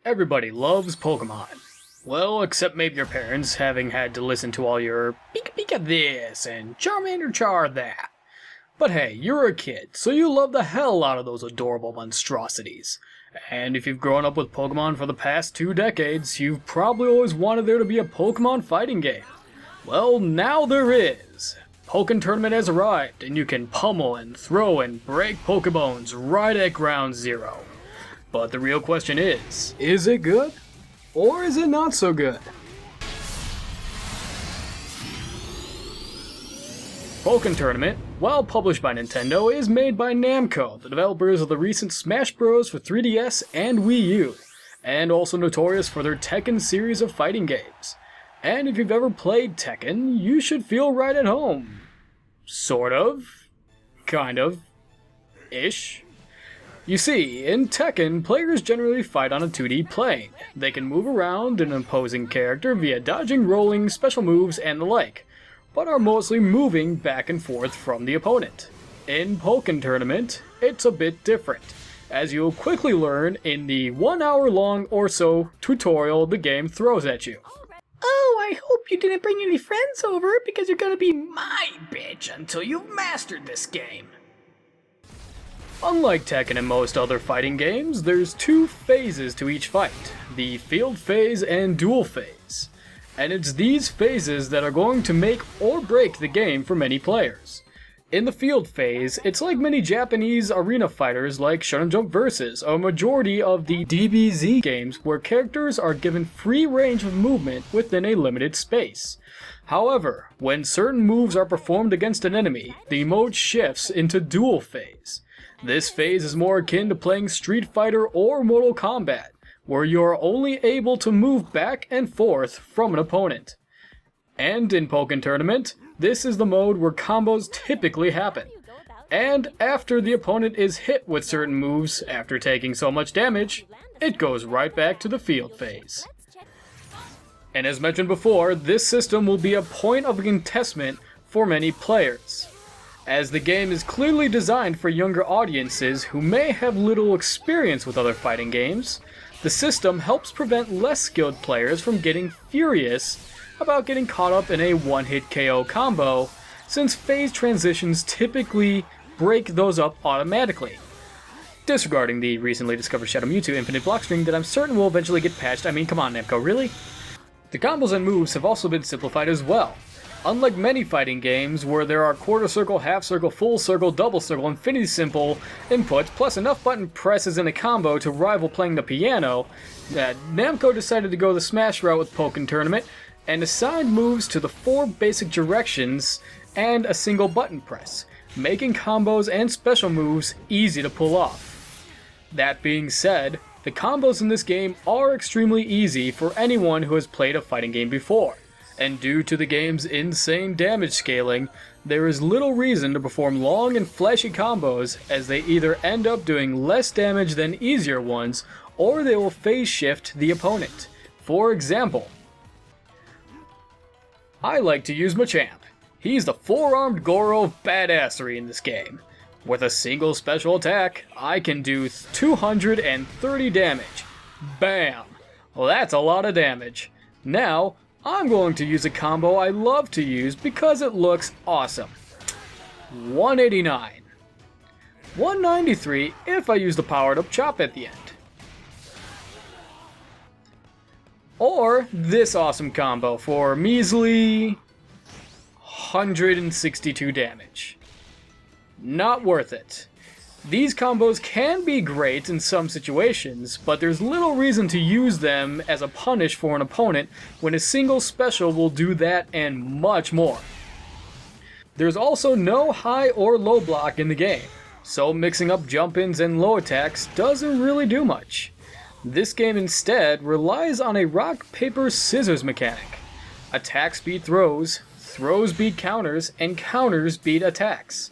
Everybody loves Pokemon. Well, except maybe your parents, having had to listen to all your Pika Pika this and Charmander Char that. But hey, you're a kid, so you love the hell out of those adorable monstrosities. And if you've grown up with Pokemon for the past 2 decades, you've probably always wanted there to be a Pokemon fighting game. Well, now there is. Pokken Tournament has arrived, and you can pummel and throw and break Pokébones right at Ground Zero. But the real question is it good? Or is it not so good? Pokken Tournament, while published by Nintendo, is made by Namco, the developers of the recent Smash Bros. For 3DS and Wii U, and also notorious for their Tekken series of fighting games. And if you've ever played Tekken, you should feel right at home. Sort of. Kind of. Ish. You see, in Tekken, players generally fight on a 2D plane. They can move around an opposing character via dodging, rolling, special moves, and the like, but are mostly moving back and forth from the opponent. In Pokken Tournament, it's a bit different, as you'll quickly learn in the 1 hour long or so tutorial the game throws at you. Oh, I hope you didn't bring any friends over, because you're gonna be my bitch until you've mastered this game. Unlike Tekken and most other fighting games, there's 2 phases to each fight, the field phase and duel phase. And it's these phases that are going to make or break the game for many players. In the field phase, it's like many Japanese arena fighters like Shonen Jump Versus, or a majority of the DBZ games where characters are given free range of movement within a limited space. However, when certain moves are performed against an enemy, the mode shifts into duel phase. This phase is more akin to playing Street Fighter or Mortal Kombat, where you are only able to move back and forth from an opponent. And in Pokken Tournament, this is the mode where combos typically happen. And after the opponent is hit with certain moves after taking so much damage, it goes right back to the field phase. And as mentioned before, this system will be a point of contestment for many players, as the game is clearly designed for younger audiences who may have little experience with other fighting games. The system helps prevent less skilled players from getting furious about getting caught up in a one-hit KO combo, since phase transitions typically break those up automatically. Disregarding the recently discovered Shadow Mewtwo Infinite Blockstring that I'm certain will eventually get patched. I mean, come on Namco, really? The combos and moves have also been simplified as well. Unlike many fighting games where there are quarter circle, half circle, full circle, double circle, infinity simple inputs, plus enough button presses in a combo to rival playing the piano, Namco decided to go the Smash route with Pokken Tournament and assigned moves to the 4 basic directions and a single button press, making combos and special moves easy to pull off. That being said, the combos in this game are extremely easy for anyone who has played a fighting game before. And due to the game's insane damage scaling, there is little reason to perform long and flashy combos, as they either end up doing less damage than easier ones, or they will phase shift the opponent. For example, I like to use Machamp. He's the 4-armed Goro of badassery in this game. With a single special attack, I can do 230 damage. Bam! Well, that's a lot of damage. Now, I'm going to use a combo I love to use because it looks awesome. 189. 193 if I use the powered up chop at the end. Or this awesome combo for measly 162 damage. Not worth it. These combos can be great in some situations, but there's little reason to use them as a punish for an opponent when a single special will do that and much more. There's also no high or low block in the game, so mixing up jump-ins and low attacks doesn't really do much. This game instead relies on a rock, paper, scissors mechanic. Attacks beat throws, throws beat counters, and counters beat attacks.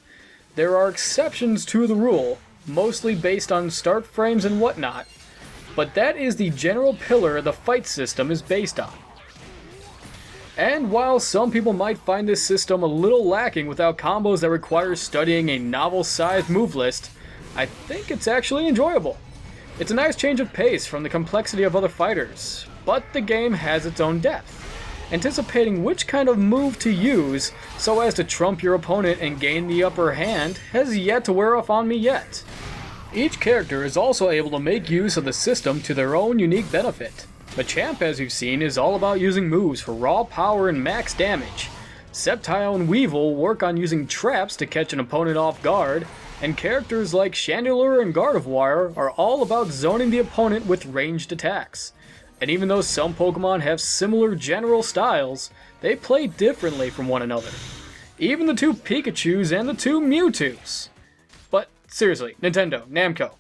There are exceptions to the rule, mostly based on start frames and whatnot, but that is the general pillar the fight system is based on. And while some people might find this system a little lacking without combos that require studying a novel-sized move list, I think it's actually enjoyable. It's a nice change of pace from the complexity of other fighters, but the game has its own depth. Anticipating which kind of move to use so as to trump your opponent and gain the upper hand has yet to wear off on me yet. Each character is also able to make use of the system to their own unique benefit. Machamp, as you've seen, is all about using moves for raw power and max damage. Sceptile and Weevil work on using traps to catch an opponent off guard, and characters like Chandelure and Gardevoir are all about zoning the opponent with ranged attacks. And even though some Pokemon have similar general styles, they play differently from one another. Even the two Pikachus and the two Mewtwo's. But seriously, Nintendo, Namco,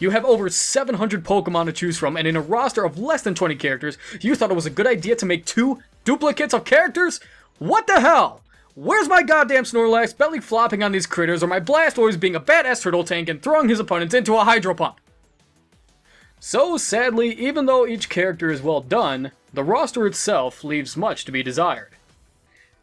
you have over 700 Pokemon to choose from, and in a roster of less than 20 characters, you thought it was a good idea to make 2 duplicates of characters? What the hell? Where's my goddamn Snorlax belly flopping on these critters, or my Blastoise being a badass turtle tank and throwing his opponents into a Hydro Pump? So sadly, even though each character is well done, the roster itself leaves much to be desired.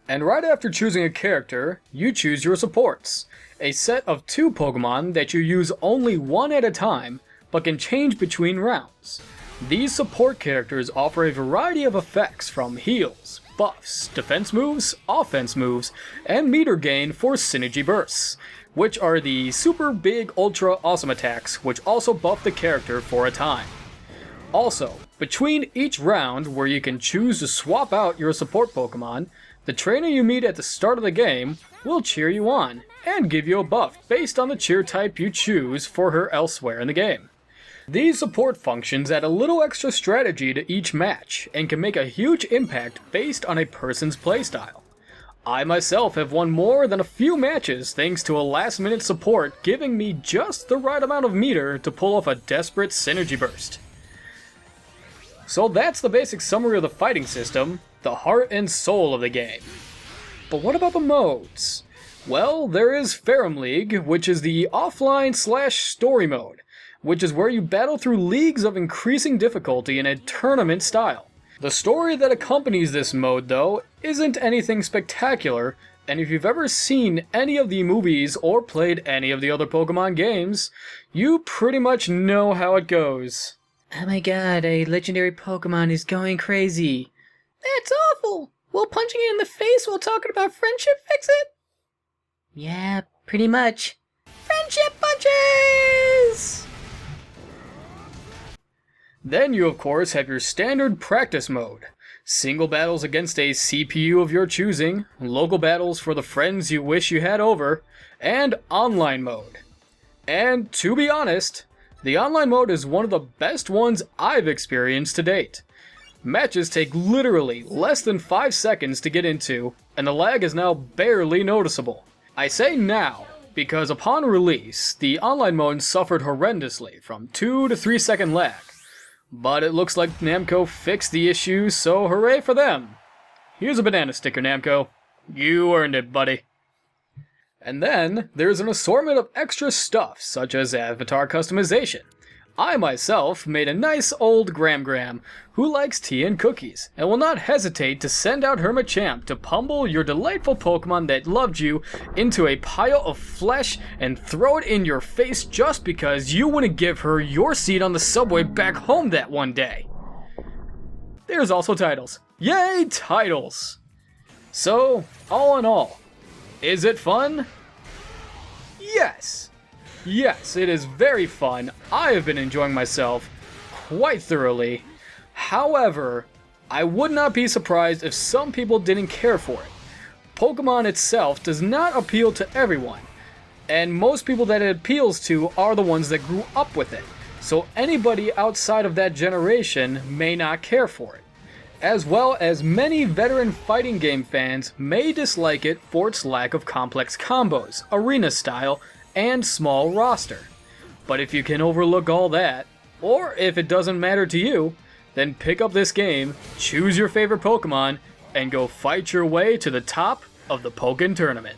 And right after choosing a character, you choose your supports, a set of 2 Pokemon that you use only one at a time, but can change between rounds. These support characters offer a variety of effects from heals, buffs, defense moves, offense moves, and meter gain for synergy bursts, which are the super big ultra awesome attacks which also buff the character for a time. Also, between each round where you can choose to swap out your support Pokemon, the trainer you meet at the start of the game will cheer you on and give you a buff based on the cheer type you choose for her elsewhere in the game. These support functions add a little extra strategy to each match and can make a huge impact based on a person's playstyle. I myself have won more than a few matches thanks to a last minute support giving me just the right amount of meter to pull off a desperate synergy burst. So that's the basic summary of the fighting system, the heart and soul of the game. But what about the modes? Well, there is Ferrum League, which is the offline/story mode, which is where you battle through leagues of increasing difficulty in a tournament style. The story that accompanies this mode, though, isn't anything spectacular, and if you've ever seen any of the movies or played any of the other Pokemon games, you pretty much know how it goes. Oh my god, a legendary Pokemon is going crazy. That's awful! Will punching it in the face while talking about friendship fix it? Yeah, pretty much. Friendship punches! Then you of course have your standard practice mode. Single battles against a CPU of your choosing, local battles for the friends you wish you had over, and online mode. And to be honest, the online mode is one of the best ones I've experienced to date. Matches take literally less than 5 seconds to get into, and the lag is now barely noticeable. I say now, because upon release, the online mode suffered horrendously from 2 to 3 second lag. But it looks like Namco fixed the issue, so hooray for them. Here's a banana sticker, Namco. You earned it, buddy. And then, there's an assortment of extra stuff, such as avatar customization. I myself made a nice old Gram who likes tea and cookies, and will not hesitate to send out her Machamp to pummel your delightful Pokemon that loved you into a pile of flesh and throw it in your face just because you wouldn't give her your seat on the subway back home that one day. There's also titles. Yay, titles! So, all in all, is it fun? Yes! Yes, it is very fun. I have been enjoying myself quite thoroughly. However, I would not be surprised if some people didn't care for it. Pokemon itself does not appeal to everyone, and most people that it appeals to are the ones that grew up with it. So anybody outside of that generation may not care for it. As well as many veteran fighting game fans may dislike it for its lack of complex combos, arena style, and small roster. But if you can overlook all that, or if it doesn't matter to you, then pick up this game, choose your favorite Pokemon, and go fight your way to the top of the Pokken Tournament.